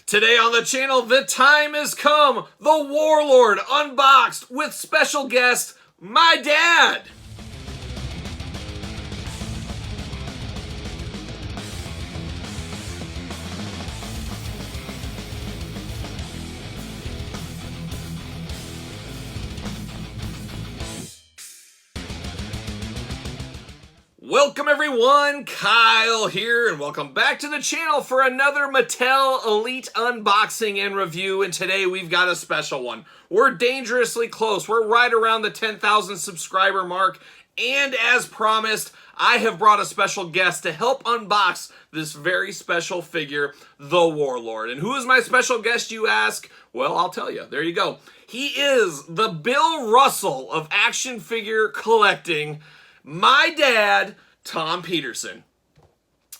Today on the channel, the time has come. The Warlord unboxed with special guest, my dad. Welcome everyone, Kyle here, and welcome back to the channel for another Mattel Elite unboxing and review, and today we've got a special one. We're dangerously close. We're right around the 10,000 subscriber mark, and as promised, I have brought a special guest to help unbox this very special figure, the Warlord. And who is my special guest, you ask? Well, I'll tell you. There you go. He is the Bill Russell of action figure collecting, my dad, Tom Peterson.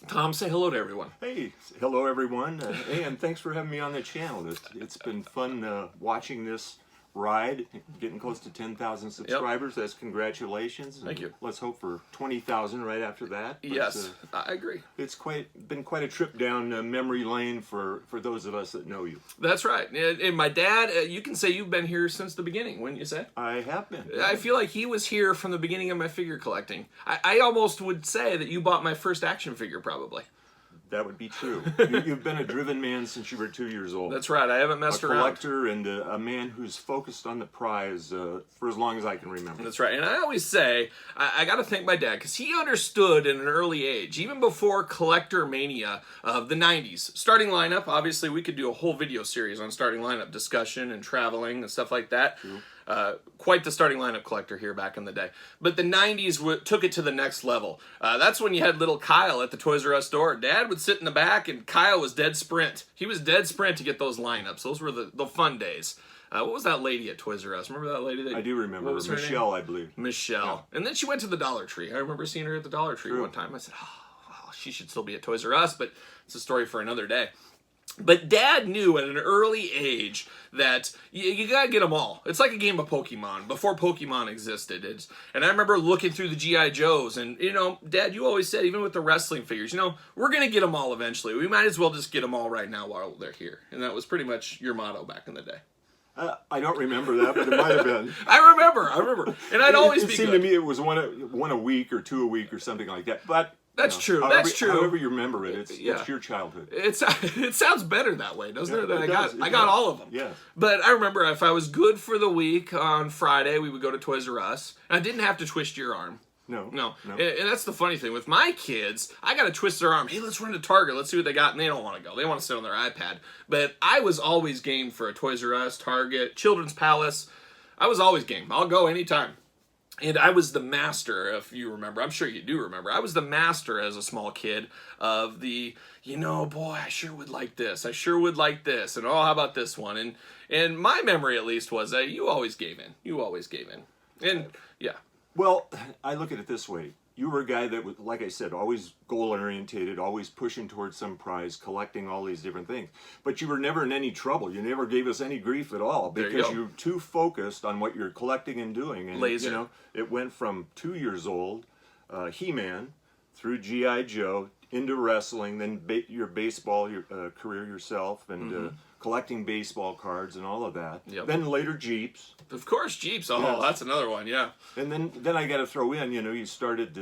Tom, say hello to everyone. Hey, hello everyone, and thanks for having me on the channel. It's been fun watching this ride, getting close to 10,000 subscribers. Yep. That's congratulations. Thank you. Let's hope for 20,000 right after that. But, yes, I agree. It's been quite a trip down memory lane for those of us that know you. That's right. And my dad, you can say you've been here since the beginning, wouldn't you say? I have been. I feel like he was here from the beginning of my figure collecting. I almost would say that you bought my first action figure, probably. That would be true. You've been a driven man since you were 2 years old. That's right. I haven't messed around. A collector and a man who's focused on the prize for as long as I can remember. That's right. And I always say, I got to thank my dad, because he understood in an early age, even before collector mania of the 90s. Starting lineup, obviously we could do a whole video series on starting lineup discussion and traveling and stuff like that. True. Quite the starting lineup collector here back in the day. But the 90s took it to the next level. That's when you had little Kyle at the Toys R Us store. Dad would sit in the back and Kyle was dead sprint. He was dead sprint to get those lineups. Those were the fun days. What was that lady at Toys R Us? Remember that lady? I do remember. What was her Michelle, name? I believe. Michelle. Yeah. And then she went to the Dollar Tree. I remember seeing her at the Dollar Tree one time. I said, oh, well, she should still be at Toys R Us, but it's a story for another day. But Dad knew at an early age that you gotta get them all. It's like a game of Pokemon, before Pokemon existed. And I remember looking through the G.I. Joes, and, you know, Dad, you always said, even with the wrestling figures, you know, we're gonna get them all eventually. We might as well just get them all right now while they're here. And that was pretty much your motto back in the day. I don't remember that, but it might have been. I remember. And I'd always be good. It seemed to me it was one a week or two a week or something like that. But that's true. That's true. However you remember it, it's your childhood. It sounds better that way, doesn't it? I got all of them. Yeah. But I remember if I was good for the week on Friday, we would go to Toys R Us. And I didn't have to twist your arm. No. And that's the funny thing. With my kids, I got to twist their arm. Hey, let's run to Target. Let's see what they got. And they don't want to go. They want to sit on their iPad. But I was always game for a Toys R Us, Target, Children's Palace. I was always game. I'll go anytime. And I was the master, if you remember. I'm sure you do remember. I was the master as a small kid of the, you know, boy, I sure would like this. I sure would like this. And, oh, how about this one? And my memory, at least, was that you always gave in. You always gave in. And, yeah. Well, I look at it this way. You were a guy that was, like I said, always goal-orientated, always pushing towards some prize, collecting all these different things. But you were never in any trouble. You never gave us any grief at all because you were too focused on what you're collecting and doing. And, laser. You know, it went from 2 years old, He-Man, through G.I. Joe, into wrestling, then your baseball career yourself, and collecting baseball cards and all of that. Yep. Then later Jeeps. Of course, Jeeps. Oh, that's another one, yeah. And then I got to throw in, you know, you started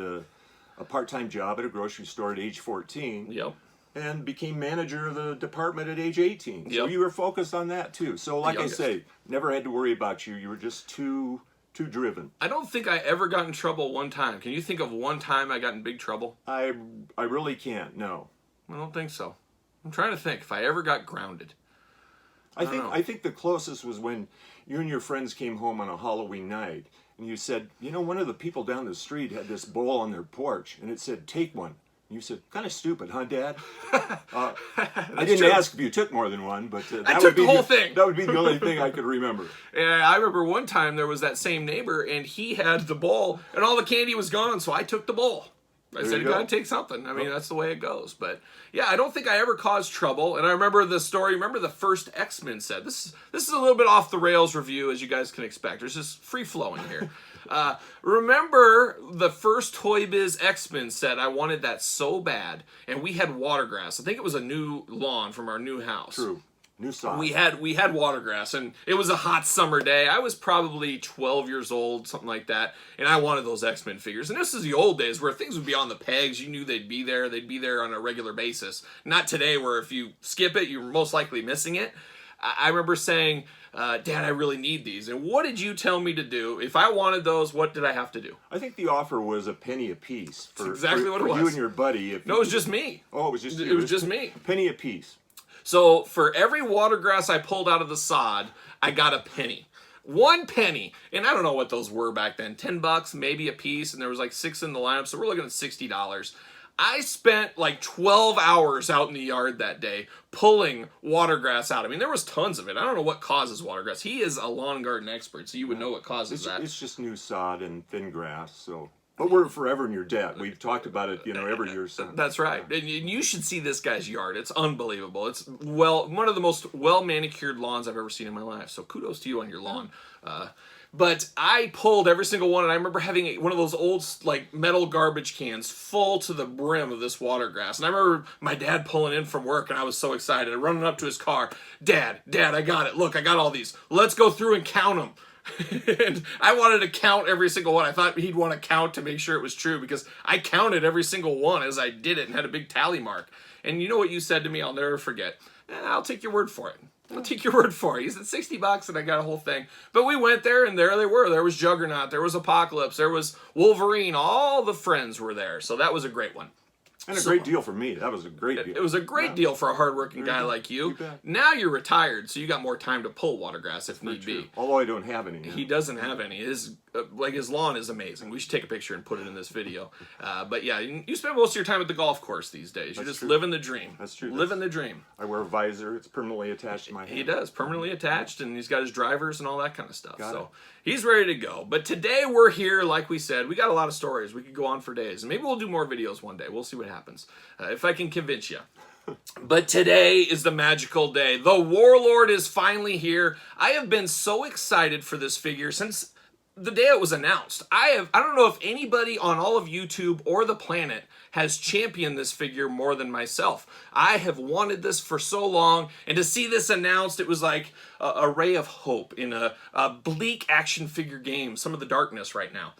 a part-time job at a grocery store at age 14. Yep. And became manager of the department at age 18. Yep. So you were focused on that too. So like I say, never had to worry about you. You were just too driven. I don't think I ever got in trouble one time. Can you think of one time I got in big trouble? I really can't, no. I don't think so. I'm trying to think if I ever got grounded. I think the closest was when you and your friends came home on a Halloween night and you said, you know, one of the people down the street had this bowl on their porch and it said, take one. And you said, kind of stupid, huh, Dad? I didn't ask if you took more than one, but I took the whole thing. That would be the only thing I could remember. And I remember one time there was that same neighbor and he had the bowl and all the candy was gone, so I took the bowl. I said, you gotta take something. I mean, that's the way it goes. But yeah, I don't think I ever caused trouble. And I remember the story. Remember the first X-Men set. This is a little bit off the rails review, as you guys can expect. There's just free flowing here. Remember the first Toy Biz X-Men set? I wanted that so bad, and we had water grass. I think it was a new lawn from our new house. True. New sod. We had watergrass, and it was a hot summer day. I was probably 12 years old, something like that, and I wanted those X-Men figures. And this is the old days where things would be on the pegs. You knew they'd be there. They'd be there on a regular basis. Not today, where if you skip it, you're most likely missing it. I remember saying, Dad, I really need these. And what did you tell me to do? If I wanted those, what did I have to do? I think the offer was a penny a piece. That's exactly what it was. You and your buddy. No, it was just me. Oh, it was just you. It was just me. A penny a piece. So for every watergrass I pulled out of the sod, I got a penny. 1 penny. And I don't know what those were back then. $10 maybe a piece, and there was like 6 in the lineup, so we're looking at $60. I spent like 12 hours out in the yard that day pulling watergrass out. I mean, there was tons of it. I don't know what causes watergrass. He is a lawn garden expert, so you would know what causes that. It's just new sod and thin grass, so... But we're forever in your debt. We've talked about it, every year. So. That's right. And you should see this guy's yard. It's unbelievable. It's one of the most well-manicured lawns I've ever seen in my life. So kudos to you on your lawn. But I pulled every single one, and I remember having one of those old like metal garbage cans full to the brim of this watergrass. And I remember my dad pulling in from work, and I was so excited. Running up to his car. Dad, I got it. Look, I got all these. Let's go through and count them. And I wanted to count every single one. I thought he'd want to count to make sure it was true, because I counted every single one as I did it and had a big tally mark. And you know what you said to me? I'll never forget. I'll take your word for it. I'll take your word for it. He said $60 and I got a whole thing. But we went there, and there they were. There was Juggernaut. There was Apocalypse. There was Wolverine. All the friends were there. So that was a great one. And a great deal for me. That was a great deal. It was a great deal for a hardworking guy like you. Now you're retired, so you got more time to pull watergrass if need be. Although I don't have any. He doesn't have any. His lawn is amazing. We should take a picture and put it in this video. But yeah, you spend most of your time at the golf course these days. You're just living the dream. That's true. Living the dream. I wear a visor. It's permanently attached to my head. He does. Permanently attached, and he's got his drivers and all that kind of stuff. So he's ready to go. But today we're here, like we said. We got a lot of stories. We could go on for days. And maybe we'll do more videos one day. We'll see what happens. If I can convince you. But today is the magical day. The Warlord is finally here. I have been so excited for this figure since the day it was announced. I don't know if anybody on all of YouTube or the planet has championed this figure more than myself. I have wanted this for so long, and to see this announced, it was like a ray of hope in a bleak action figure game, some of the darkness right now.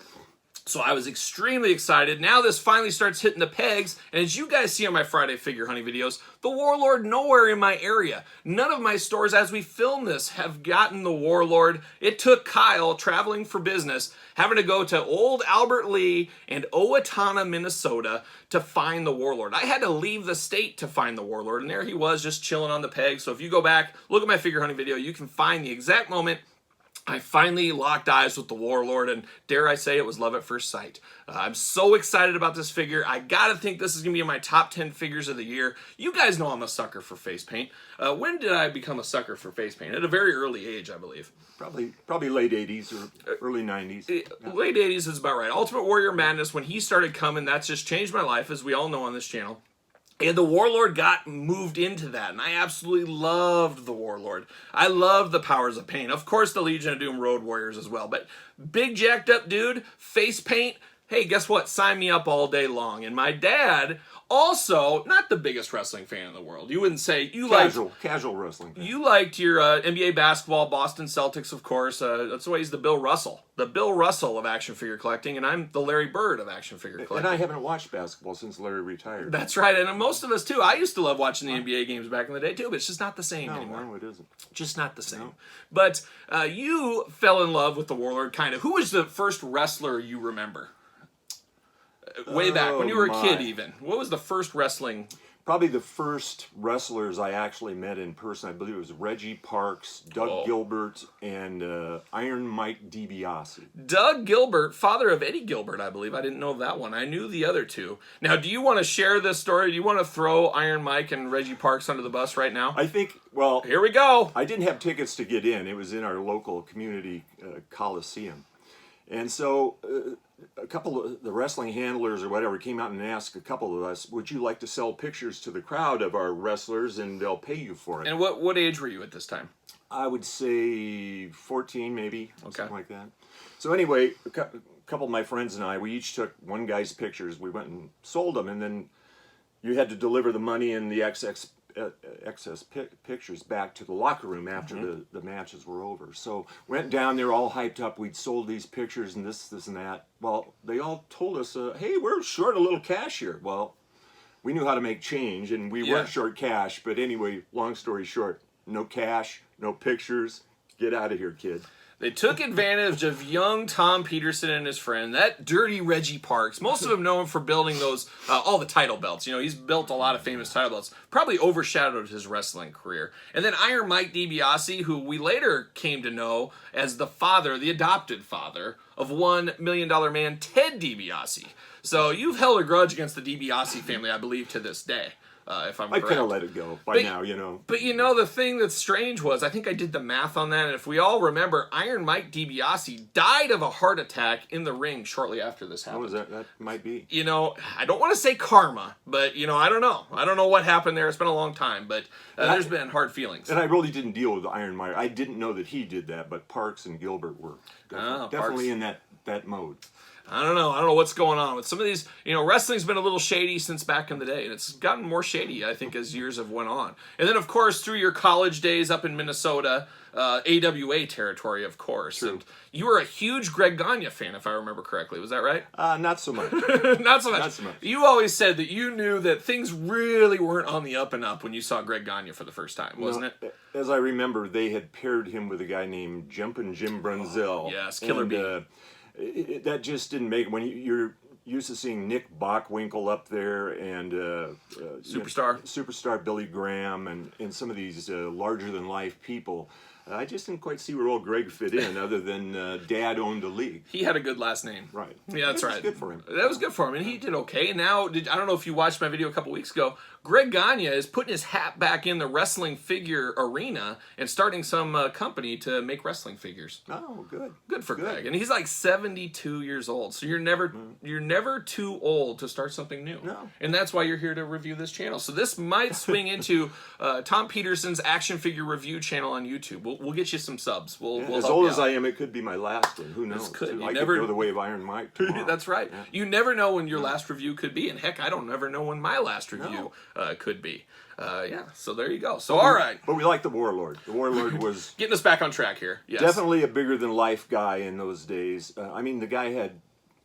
So I was extremely excited. Now this finally starts hitting the pegs, and as you guys see on my Friday figure hunting videos, the Warlord nowhere in my area. None of my stores as we film this have gotten the Warlord. It took Kyle traveling for business, having to go to Old Albert Lee and Owatonna, Minnesota to find the Warlord. I had to leave the state to find the Warlord, and there he was just chilling on the peg. So if you go back, look at my figure hunting video, you can find the exact moment I finally locked eyes with the Warlord, and dare I say it was love at first sight. I'm so excited about this figure. I gotta think this is gonna be in my top 10 figures of the year. You guys know I'm a sucker for face paint. When did I become a sucker for face paint? At a very early age, I believe. Probably late 80s or early 90s. Late 80s is about right. Ultimate Warrior Madness, when he started coming, that's just changed my life, as we all know on this channel. And the Warlord got moved into that, and I absolutely loved the Warlord. I loved the powers of paint. Of course, the Legion of Doom Road Warriors as well, but big jacked up dude, face paint, hey, guess what? Sign me up all day long. And my dad, also not the biggest wrestling fan in the world. You wouldn't say you casual wrestling fan. You liked your NBA basketball, Boston Celtics, of course. That's why he's the Bill Russell of action figure collecting, and I'm the Larry Bird of action figure collecting. And I haven't watched basketball since Larry retired. That's right, and most of us too. I used to love watching the NBA games back in the day too, but it's just not the same anymore. No, it isn't. Just not the same. No. But you fell in love with the Warlord, kind of. Who was the first wrestler you remember? Way back, when you were a kid even. What was the first wrestling? Probably the first wrestlers I actually met in person, I believe it was Reggie Parks, Doug Gilbert, and Iron Mike DiBiase. Doug Gilbert, father of Eddie Gilbert, I believe. I didn't know that one. I knew the other two. Now, do you want to share this story? Do you want to throw Iron Mike and Reggie Parks under the bus right now? I think, well... Here we go! I didn't have tickets to get in. It was in our local community coliseum. And so... a couple of the wrestling handlers or whatever came out and asked a couple of us, would you like to sell pictures to the crowd of our wrestlers, and they'll pay you for it. And what age were you at this time? I would say 14 maybe, something like that. So anyway, a couple of my friends and I, we each took one guy's pictures. We went and sold them, and then you had to deliver the money in the excess pictures back to the locker room after the matches were over. So went down there all hyped up. We'd sold these pictures and this and that. Well, they all told us, hey, we're short a little cash here. Well, we knew how to make change, and we weren't short cash. But anyway, long story short, no cash, no pictures. Get out of here, kid. They took advantage of young Tom Peterson and his friend, that dirty Reggie Parks. Most of them know him for building those, all the title belts. You know, he's built a lot of famous title belts. Probably overshadowed his wrestling career. And then Iron Mike DiBiase, who we later came to know as the father, the adopted father, of $1 Million Man Ted DiBiase. So you've held a grudge against the DiBiase family, I believe, to this day. If I'm correct. I kind of let it go by now, you know. But you know, the thing that's strange was, I think I did the math on that, and if we all remember, Iron Mike DiBiase died of a heart attack in the ring shortly after this happened. What was that? That might be. You know, I don't want to say karma, but, you know, I don't know. I don't know what happened there. It's been a long time, but there's been hard feelings. And I really didn't deal with Iron Mike. I didn't know that he did that, but Parks and Gilbert were definitely in that mode. I don't know what's going on with some of these. You know, wrestling's been a little shady since back in the day, and it's gotten more shady, I think, as years have went on. And then, of course, through your college days up in Minnesota, AWA territory, of course. True. And you were a huge Greg Gagne fan, if I remember correctly. Was that right? Not so much. Not so much. Not so much. You always said that you knew that things really weren't on the up and up when you saw Greg Gagne for the first time, wasn't it? As I remember, they had paired him with a guy named Jumpin' Jim Brunzell. Yes, Killer Bee. That just didn't make it. When you're used to seeing Nick Bockwinkel up there and superstar Billy Graham and some of these larger than life people, I just didn't quite see where old Greg fit in, other than Dad owned a league. He had a good last name. Right. Yeah, that's right. That was good for him. That was good for him, and he did okay. Now, I don't know if you watched my video a couple weeks ago. Greg Gagne is putting his hat back in the wrestling figure arena and starting some company to make wrestling figures. Oh, good. Good for Greg. And he's like 72 years old, so you're never too old to start something new. No. And that's why you're here to review this channel. So this might swing into Tom Peterson's action figure review channel on YouTube. We'll get you some subs. We'll as old as I am, it could be my last one. Who knows? I could go the way of Iron Mike tomorrow. That's right. Yeah. You never know when your last review could be, and heck, I don't ever know when my last review could be. So there you go. So, all right. But we like the Warlord. The Warlord was... Getting us back on track here. Yes. Definitely a bigger-than-life guy in those days. I mean, the guy had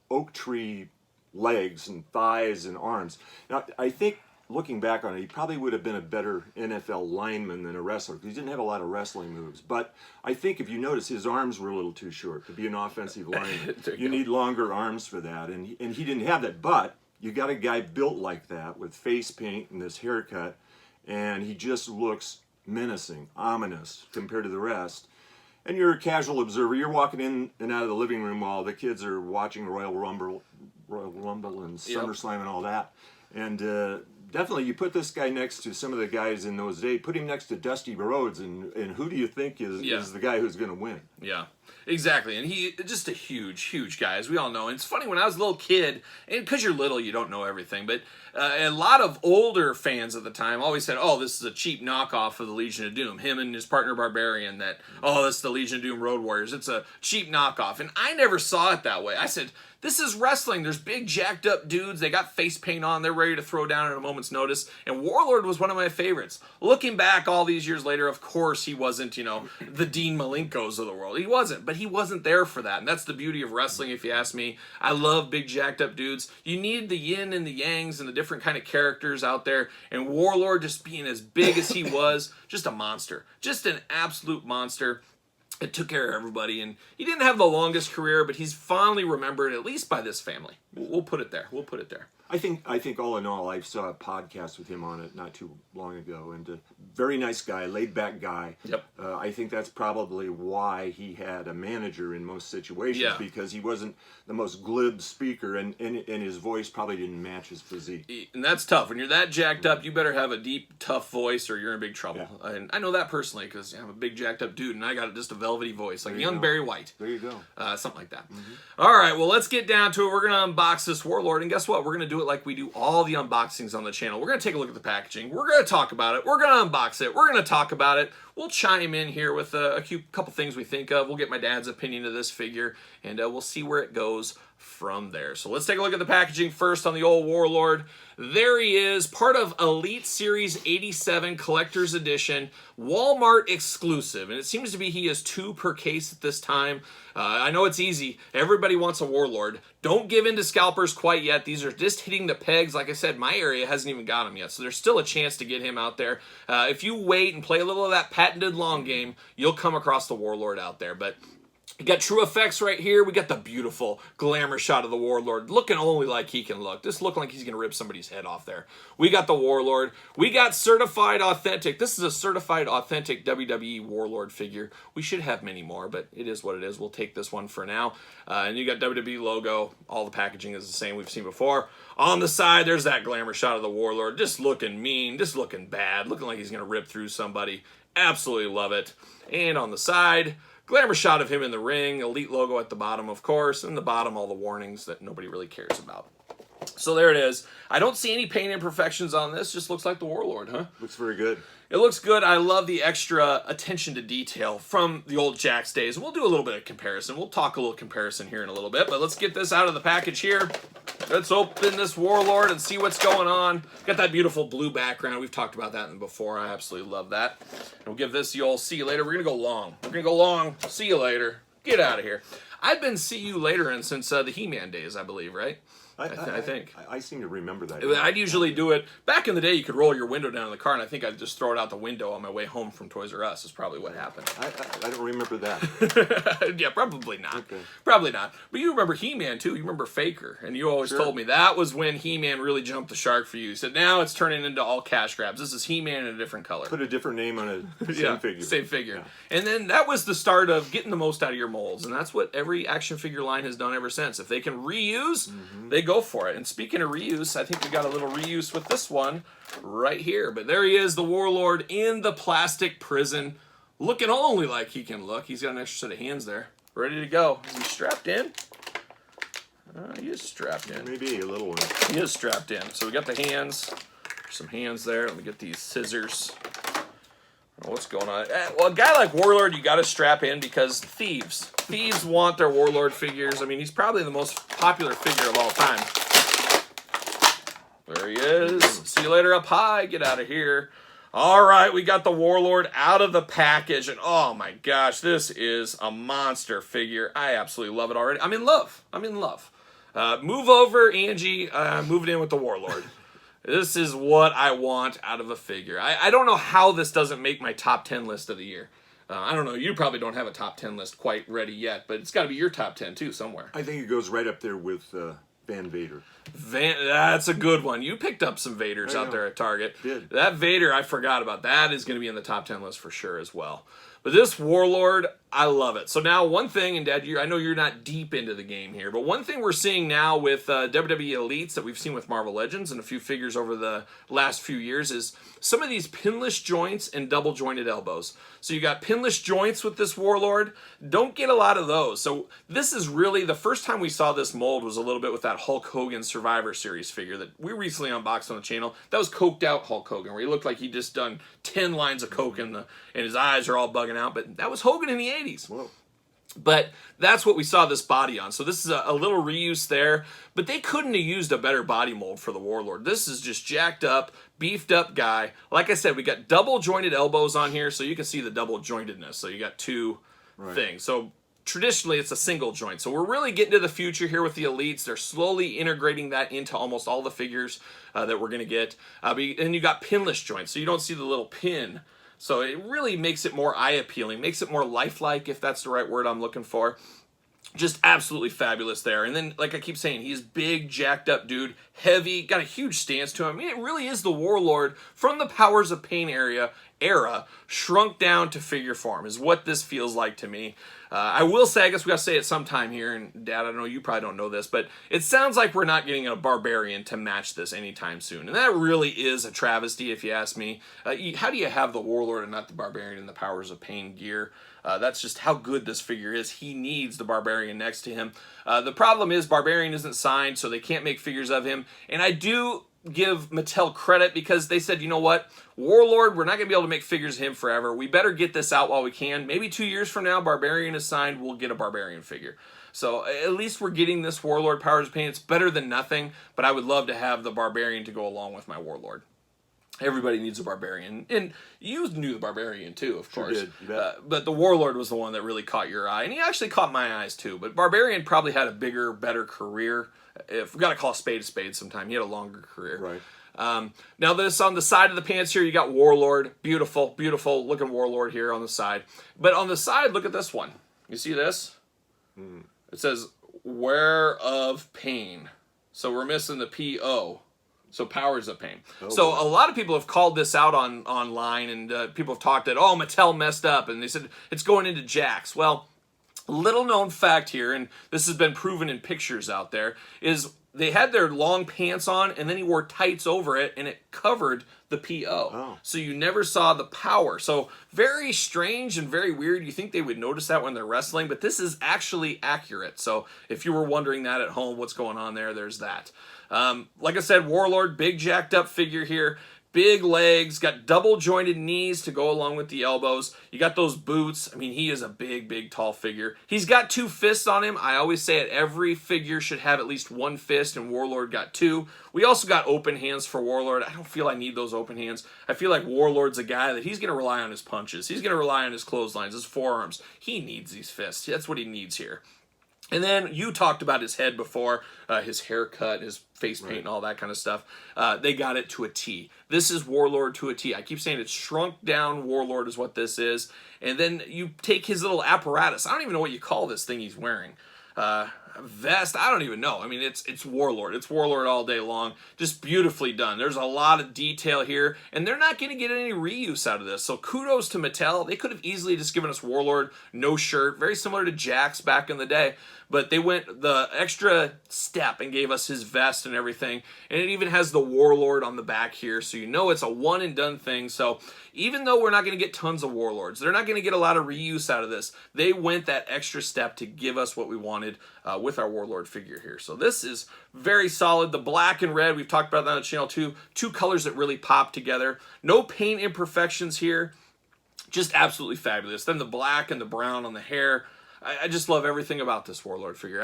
oak tree legs and thighs and arms. Now, I think, looking back on it, he probably would have been a better NFL lineman than a wrestler, because he didn't have a lot of wrestling moves. But I think if you notice, his arms were a little too short to be an offensive lineman. you need longer arms for that, and he didn't have that. But you got a guy built like that with face paint and this haircut, and he just looks menacing, ominous compared to the rest. And you're a casual observer. You're walking in and out of the living room while the kids are watching Royal Rumble and SummerSlam and all that. And definitely, you put this guy next to some of the guys in those days. Put him next to Dusty Rhodes, and who do you think is the guy who's going to win? Yeah, exactly. And he just a huge guy, as we all know. And it's funny, when I was a little kid, and because you're little, you don't know everything, but a lot of older fans at the time always said, oh, this is a cheap knockoff of the Legion of Doom. Him and his partner Barbarian, this is the Legion of Doom Road Warriors. It's a cheap knockoff. And I never saw it that way. I said, this is wrestling. There's big jacked up dudes. They got face paint on. They're ready to throw down at a moment's notice. And Warlord was one of my favorites. Looking back all these years later, of course he wasn't, the Dean Malenkos of the world. He wasn't. But he wasn't there for that. And that's the beauty of wrestling, if you ask me. I love big jacked up dudes. You need the yin and the yangs and the different kind of characters out there. And Warlord, just being as big as he was, just a monster. Just an absolute monster. It took care of everybody, and he didn't have the longest career, but he's fondly remembered, at least by this family. We'll put it there. I think all in all, I saw a podcast with him on it not too long ago, and a very nice guy, laid back guy. Yep. I think that's probably why he had a manager in most situations, because he wasn't the most glib speaker, and his voice probably didn't match his physique. And that's tough. When you're that jacked up, you better have a deep, tough voice, or you're in big trouble. Yeah. And I know that personally, because I'm a big jacked up dude, and I got just a velvety voice, like young Barry White. There you go. Something like that. Mm-hmm. All right, well, let's get down to it. We're going to unbox this Warlord, and guess what? We're going to do it like we do all the unboxings on the channel. We're going to take a look at the packaging. We're going to talk about it. We're going to unbox it. We're going to talk about it. We'll chime in here with a couple things we think of. We'll get my dad's opinion of this figure, and we'll see where it goes from there. So let's take a look at the packaging first on the old Warlord. There he is, part of Elite Series 87 Collectors Edition, Walmart exclusive. And it seems to be he has 2 per case at this time. I know it's easy. Everybody wants a Warlord. Don't give in to scalpers quite yet. These are just hitting the pegs. Like I said, my area hasn't even got him yet. So there's still a chance to get him out there. If you wait and play a little of that patented long game, you'll come across the Warlord out there. But we got true effects right here. We got the beautiful glamour shot of the Warlord, looking only like he can look. Just looking like he's going to rip somebody's head off there. We got the Warlord. We got certified authentic. This is a certified authentic WWE Warlord figure. We should have many more, but it is what it is. We'll take this one for now. And you got WWE logo. All the packaging is the same we've seen before. On the side, there's that glamour shot of the Warlord. Just looking mean, just looking bad, looking like he's going to rip through somebody. Absolutely love it. And on the side, glamour shot of him in the ring, Elite logo at the bottom, of course, and the bottom, all the warnings that nobody really cares about. So there it is. I don't see any paint imperfections on this. Just looks like the Warlord, huh? Looks very good. It looks good. I love the extra attention to detail from the old Jax days. We'll do a little bit of comparison. We'll talk a little comparison here in a little bit, but let's get this out of the package here. Let's open this Warlord and see what's going on. Got that beautiful blue background. We've talked about that before. I absolutely love that. And we'll give this the old see you later. We're going to go long. We're going to go long. See you later. Get out of here. I've been see you later in since the He-Man days, I believe, right? I think. I seem to remember that. I'd usually do it. Back in the day, you could roll your window down in the car, and I think I'd just throw it out the window on my way home from Toys R Us is probably what happened. I don't remember that. Yeah, probably not. Okay. Probably not. But you remember He-Man, too. You remember Faker. And you always told me that was when He-Man really jumped the shark for you. You said, now it's turning into all cash grabs. This is He-Man in a different color. Put a different name on a same figure. Same figure. Yeah. And then that was the start of getting the most out of your molds. And that's what every action figure line has done ever since. If they can reuse, they go for it. And speaking of reuse, I think we got a little reuse with this one right here. But there he is, the Warlord in the plastic prison, looking only like he can look. He's got an extra set of hands there, ready to go. Is he strapped in? He is strapped in. Maybe a little one. He is strapped in. So we got the hands. There's some hands there. Let me get these scissors. I don't know what's going on. Well, a guy like Warlord, you got to strap in because thieves want their Warlord figures. I mean, he's probably the most popular figure of all time. There he is. See you later up high. Get out of here. All right, we got the Warlord out of the package. And oh my gosh, this is a monster figure. I absolutely love it already. I'm in love. I'm in love. Move over, Angie. Move it in with the Warlord. This is what I want out of a figure. I don't know how this doesn't make my top 10 list of the year. I don't know. You probably don't have a top 10 list quite ready yet, but it's got to be your top 10 too somewhere. I think it goes right up there with Van Vader. That's a good one. You picked up some Vaders out there at Target. Did. That Vader, I forgot about. That is going to be in the top 10 list for sure as well. But this Warlord, I love it. So now one thing, and Dad, I know you're not deep into the game here, but one thing we're seeing now with WWE Elites that we've seen with Marvel Legends and a few figures over the last few years is some of these pinless joints and double jointed elbows. So you got pinless joints with this Warlord. Don't get a lot of those. So this is really, the first time we saw this mold was a little bit with that Hulk Hogan Survivor Series figure that we recently unboxed on the channel. That was coked out Hulk Hogan, where he looked like he'd just done 10 lines of coke and his eyes are all bugging out. But that was Hogan in the 80s. Whoa. But that's what we saw this body on. So this is a little reuse there. But they couldn't have used a better body mold for the Warlord. This is just jacked up, beefed up guy. Like I said, we got double jointed elbows on here, so you can see the double jointedness. So you got two things. So traditionally, it's a single joint. So we're really getting to the future here with the Elites. They're slowly integrating that into almost all the figures that we're going to get. And you got pinless joints, so you don't see the little pin. So it really makes it more eye-appealing, makes it more lifelike, if that's the right word I'm looking for. Just absolutely fabulous there. And then, like I keep saying, he's big, jacked up dude, heavy, got a huge stance to him. I mean, it really is the Warlord from the Powers of Pain era, shrunk down to figure form, is what this feels like to me. I will say, I guess we got to say it sometime here, and Dad, I don't know, you probably don't know this, but it sounds like we're not getting a Barbarian to match this anytime soon. And that really is a travesty, if you ask me. How do you have the Warlord and not the Barbarian in the Powers of Pain gear? That's just how good this figure is. He needs the Barbarian next to him. The problem is Barbarian isn't signed, so they can't make figures of him. And I do give Mattel credit because they said, you know what, Warlord, we're not going to be able to make figures of him forever. We better get this out while we can. Maybe 2 years from now, Barbarian is signed, we'll get a Barbarian figure. So at least we're getting this Warlord Powers of Pain. It's better than nothing, but I would love to have the Barbarian to go along with my Warlord. Everybody needs a Barbarian. And you knew the Barbarian too, of course. Sure did. You bet. But the Warlord was the one that really caught your eye. And he actually caught my eyes too. But Barbarian probably had a bigger, better career. If we got to call a spade sometime. He had a longer career. Right. Now this on the side of the pants here, you got Warlord. Beautiful, beautiful looking Warlord here on the side. But on the side, look at this one. You see this? It says, Wear of Pain. So we're missing the P-O. So Powers of Pain. Oh, so a lot of people have called this out online, and people have talked that, oh, Mattel messed up, and they said it's going into Jakks. Well, little known fact here, and this has been proven in pictures out there, is they had their long pants on, and then he wore tights over it, and it covered the P.O. Oh. So you never saw the power. So very strange and very weird. You think they would notice that when they're wrestling, but this is actually accurate. So if you were wondering that at home, what's going on there, there's that. Like I said, Warlord, big jacked up figure here. Big legs, got double jointed knees to go along with the elbows. You got those boots. I mean, he is a big, big, tall figure. He's got 2 fists on him. I always say it, every figure should have at least 1 fist, and Warlord got 2. We also got open hands for Warlord. I don't feel I need those open hands. I feel like Warlord's a guy that he's going to rely on his punches. He's going to rely on his clotheslines, his forearms. He needs these fists. That's what he needs here. And then you talked about his head before, his haircut, his face paint, and all that kind of stuff. They got it to a T. This is Warlord to a T. I keep saying it's shrunk down Warlord is what this is. And then you take his little apparatus. I don't even know what you call this thing he's wearing. Vest, I don't even know. I mean, it's Warlord. It's Warlord all day long. Just beautifully done. There's a lot of detail here, and they're not going to get any reuse out of this. So kudos to Mattel. They could have easily just given us Warlord, no shirt, very similar to Jakks back in the day, but they went the extra step and gave us his vest and everything, and it even has the Warlord on the back here, so you know it's a one and done thing. So even though we're not going to get tons of Warlords, they're not going to get a lot of reuse out of this, they went that extra step to give us what we wanted with our Warlord figure here. So this is very solid. The black and red, we've talked about that on the channel too. 2 colors that really pop together. No paint imperfections here. Just absolutely fabulous. Then the black and the brown on the hair. I just love everything about this Warlord figure.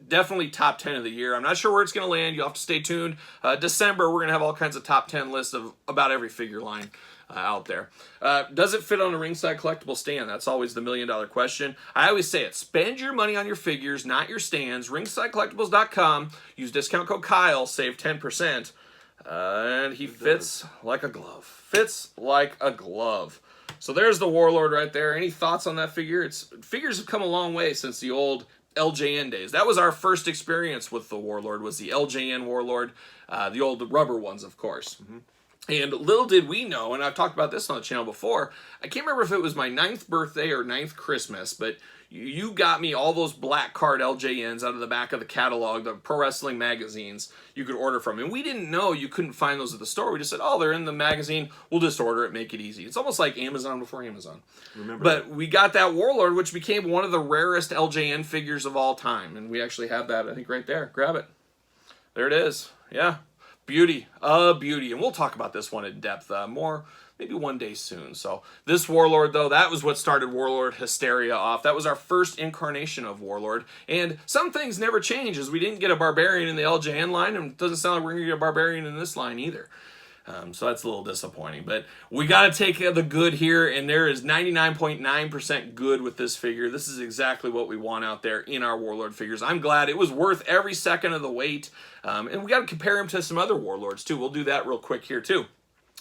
Definitely top 10 of the year. I'm not sure where it's going to land. You'll have to stay tuned. December, we're going to have all kinds of top 10 lists of about every figure line out there. Does it fit on a ringside collectible stand? That's always the $1 million question. I always say it. Spend your money on your figures, not your stands. Ringsidecollectibles.com. Use discount code Kyle. Save 10%. And he fits like a glove. Fits like a glove. So there's the Warlord right there. Any thoughts on that figure? Figures have come a long way since the old LJN days. That was our first experience with the Warlord, was the LJN Warlord, the old rubber ones, of course. Mm-hmm. And little did we know, and I've talked about this on the channel before, I can't remember if it was my 9th birthday or 9th Christmas, but you got me all those black card LJNs out of the back of the catalog, the pro wrestling magazines you could order from. And we didn't know you couldn't find those at the store. We just said, oh, they're in the magazine. We'll just order it, make it easy. It's almost like Amazon before Amazon. But we got that Warlord, which became one of the rarest LJN figures of all time. And we actually have that, I think, right there. Grab it. There it is. Yeah. Beauty. A beauty. And we'll talk about this one in depth more maybe one day soon. So this Warlord, though, that was what started Warlord hysteria off. That was our first incarnation of Warlord. And some things never change, as we didn't get a Barbarian in the LJN line, and it doesn't sound like we're going to get a Barbarian in this line either. So that's a little disappointing. But we got to take the good here, and there is 99.9% good with this figure. This is exactly what we want out there in our Warlord figures. I'm glad it was worth every second of the wait. And we got to compare him to some other Warlords, too. We'll do that real quick here, too.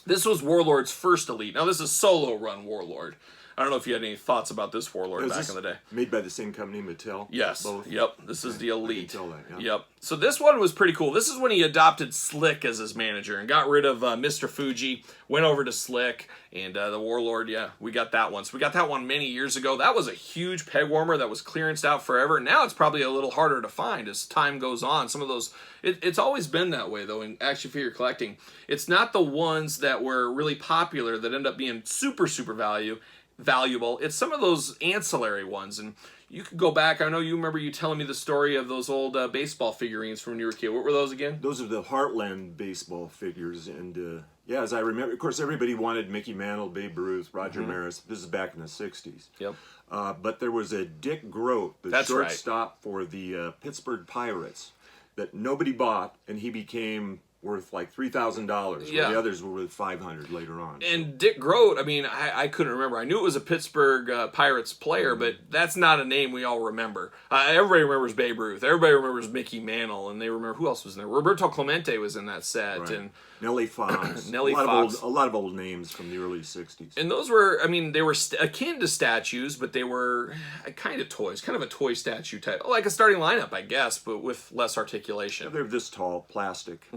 This was Warlord's first Elite. Now, this is solo run Warlord. I don't know if you had any thoughts about this Warlord back in the day. Made by the same company, Mattel? Yes. Both? Yep. This is the Elite. I can tell that, yeah. Yep. So this one was pretty cool. This is when he adopted Slick as his manager and got rid of Mr. Fuji, went over to Slick, and the Warlord, yeah, we got that one. So we got that one many years ago. That was a huge peg warmer that was clearanced out forever. Now it's probably a little harder to find as time goes on. Some of those, it's always been that way, though, in action figure collecting. It's not the ones that were really popular that end up being super, super value. valuable. It's some of those ancillary ones, and you could go back. I know you remember you telling me the story of those old baseball figurines from when you were a kid. What were those again? Those are the Heartland baseball figures, and yeah, as I remember, of course, everybody wanted Mickey Mantle, Babe Ruth, Roger Maris. This is back in the 60s. Yep. But there was a Dick Groat, the shortstop for the Pittsburgh Pirates, that nobody bought, and he became worth like $3,000. Yeah. The others were worth $500 later on. And Dick Groat, I mean, I couldn't remember. I knew it was a Pittsburgh Pirates player, but that's not a name we all remember. Everybody remembers Babe Ruth. Everybody remembers Mickey Mantle, and they remember who else was in there. Roberto Clemente was in that set, Right. And Nellie Fox. Nellie Fox. A lot of old names from the early 60s. And those were, I mean, they were akin to statues, but they were kind of toys, kind of a toy statue type, like a starting lineup, I guess, but with less articulation. They're this tall, plastic.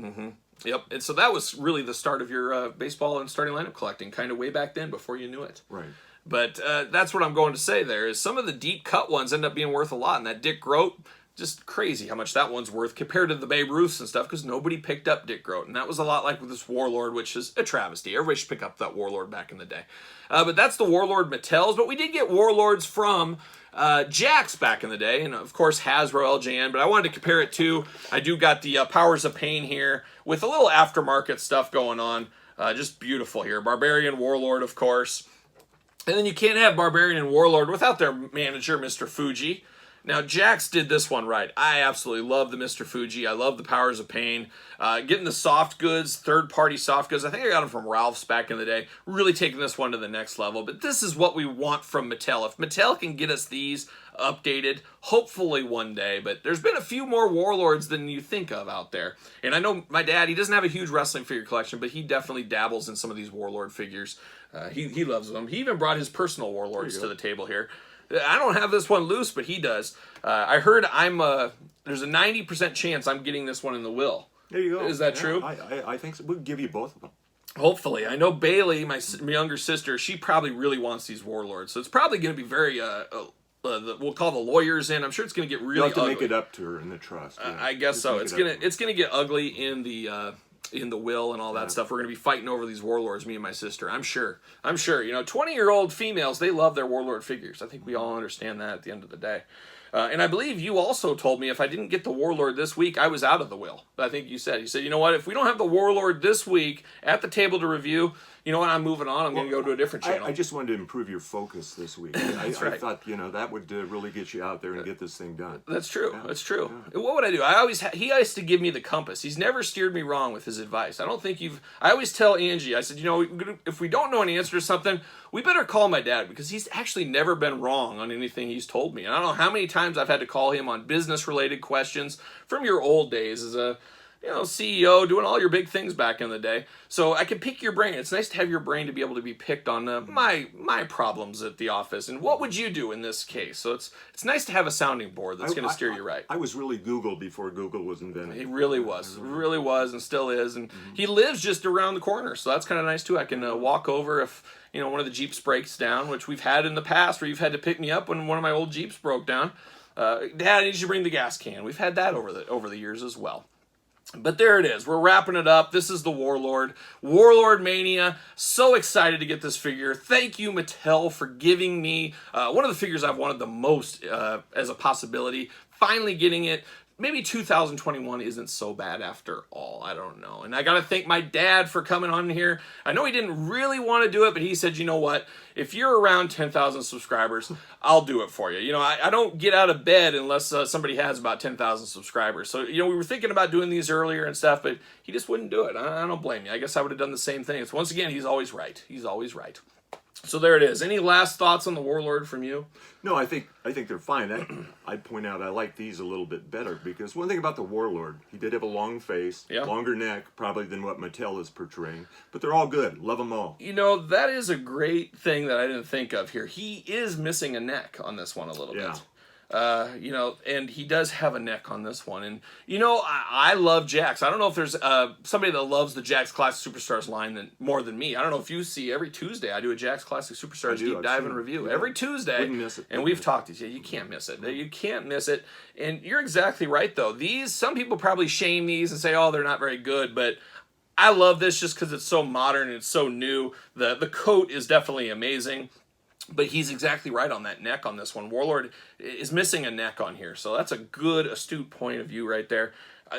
Yep, and so that was really the start of your baseball and starting lineup collecting, kind of way back then, before you knew it. Right. But that's what I'm going to say there, is some of the deep cut ones end up being worth a lot, and that Dick Groat, just crazy how much that one's worth compared to the Babe Ruths and stuff, because nobody picked up Dick Groat, and that was a lot like with this Warlord, which is a travesty. Everybody should pick up that Warlord back in the day. But that's the Warlord Mattels, but we did get Warlords from Jakks back in the day, and of course Hasbro, LJN, but I wanted to compare it to, I do got the Powers of Pain here, with a little aftermarket stuff going on. Just beautiful here. Barbarian Warlord, of course. And then you can't have Barbarian and Warlord without their manager, Mr. Fuji. Now, Jakks did this one right. I absolutely love the Mr. Fuji. I love the Powers of Pain. Getting the soft goods, third-party soft goods. I think I got them from Ralph's back in the day. Really taking this one to the next level. But this is what we want from Mattel. If Mattel can get us these updated, hopefully one day. But there's been a few more Warlords than you think of out there. And I know my dad, he doesn't have a huge wrestling figure collection, but he definitely dabbles in some of these Warlord figures. He loves them. He even brought his personal Warlords to the table here. I don't have this one loose, but he does. I heard there's a 90% chance I'm getting this one in the will. There you go. Is that true? I think so. We'll give you both of them. Hopefully. I know Bailey, my younger sister, she probably really wants these Warlords. So it's probably going to be very, we'll call the lawyers in. I'm sure it's going to get really You'll have to ugly. make it up to her in the trust. Yeah. I guess so. It's gonna get ugly in the will and all that stuff. We're going to be fighting over these Warlords, me and my sister. I'm sure. You know, 20-year-old females, they love their Warlord figures. I think we all understand that at the end of the day. And I believe you also told me if I didn't get the Warlord this week, I was out of the will. I think you said, you know what, if we don't have the Warlord this week at the table to review, you know what, I'm moving on. I'm going to go to a different channel. I just wanted to improve your focus this week. I thought, you know, that would really get you out there and get this thing done. That's true. Yeah. That's true. Yeah. What would I do? He used to give me the compass. He's never steered me wrong with his advice. I always tell Angie, I said, you know, if we don't know an answer to something, we better call my dad, because he's actually never been wrong on anything he's told me. And I don't know how many times I've had to call him on business-related questions from your old days as a CEO, doing all your big things back in the day. So I can pick your brain. It's nice to have your brain to be able to be picked on my problems at the office. And what would you do in this case? So it's nice to have a sounding board that's going to steer you right. I was really Google before Google was invented. He really was. Really was and still is. And he lives just around the corner. So that's kind of nice too. I can walk over if one of the Jeeps breaks down, which we've had in the past where you've had to pick me up when one of my old Jeeps broke down. Dad, I need you to bring the gas can. We've had that over the years as well. But there it is. We're wrapping it up. This is the Warlord. Warlord Mania. So excited to get this figure. Thank you, Mattel, for giving me one of the figures I've wanted the most as a possibility. Finally getting it. Maybe 2021 isn't so bad after all. I don't know. And I got to thank my dad for coming on here. I know he didn't really want to do it, but he said, you know what? If you're around 10,000 subscribers, I'll do it for you. You know, I don't get out of bed unless somebody has about 10,000 subscribers. So, we were thinking about doing these earlier and stuff, but he just wouldn't do it. I don't blame you. I guess I would have done the same thing. It's, once again, he's always right. He's always right. So there it is. Any last thoughts on the Warlord from you? No, I think they're fine. I'd point out I like these a little bit better, because one thing about the Warlord, he did have a long face, longer neck, probably than what Mattel is portraying, but they're all good. Love them all. That is a great thing that I didn't think of here. He is missing a neck on this one a little bit. And he does have a neck on this one. And, I love Jakks. I don't know if there's somebody that loves the Jakks Classic Superstars line more than me. I don't know if you see every Tuesday I do a Jakks Classic Superstars deep dive and review. Yeah. Every Tuesday. Wouldn't miss it. And we've talked to you. You can't miss it. You can't miss it. And you're exactly right, though. Some people probably shame these and say, oh, they're not very good, but I love this just because it's so modern and it's so new. The coat is definitely amazing. But he's exactly right on that neck on this one. Warlord is missing a neck on here. So that's a good, astute point of view right there.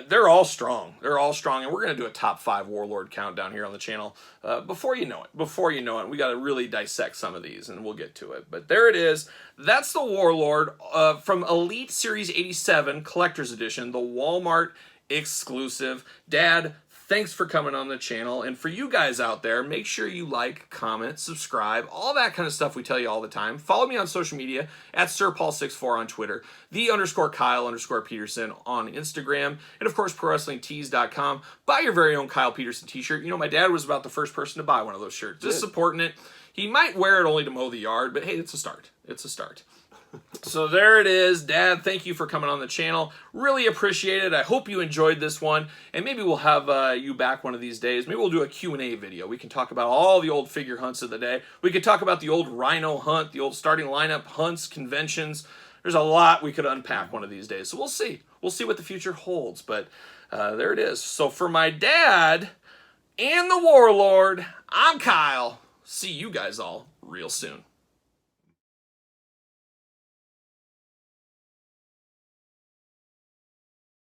They're all strong. They're all strong. And we're going to do a top 5 Warlord countdown here on the channel. Before you know it, we got to really dissect some of these, and we'll get to it. But there it is. That's the Warlord from Elite Series 87 Collectors Edition, the Walmart exclusive. Dad, thanks for coming on the channel. And for you guys out there, make sure you like, comment, subscribe, all that kind of stuff we tell you all the time. Follow me on social media at SirPaul64 on Twitter, _Kyle_Peterson on Instagram, and of course, ProWrestlingTees.com. Buy your very own Kyle Peterson t-shirt. You know, my dad was about the first person to buy one of those shirts. Just supporting it. He might wear it only to mow the yard, but hey, it's a start. It's a start. So there it is. Dad, thank you for coming on the channel. Really appreciate it. I hope you enjoyed this one, and maybe we'll have you back one of these days. Maybe we'll do a Q&A video. We can talk about all the old figure hunts of the day. We could talk about the old Rhino hunt, the old starting lineup hunts, conventions. There's a lot we could unpack one of these days. So we'll see. We'll see what the future holds, but there it is. So for my dad and the Warlord, I'm Kyle. See you guys all real soon.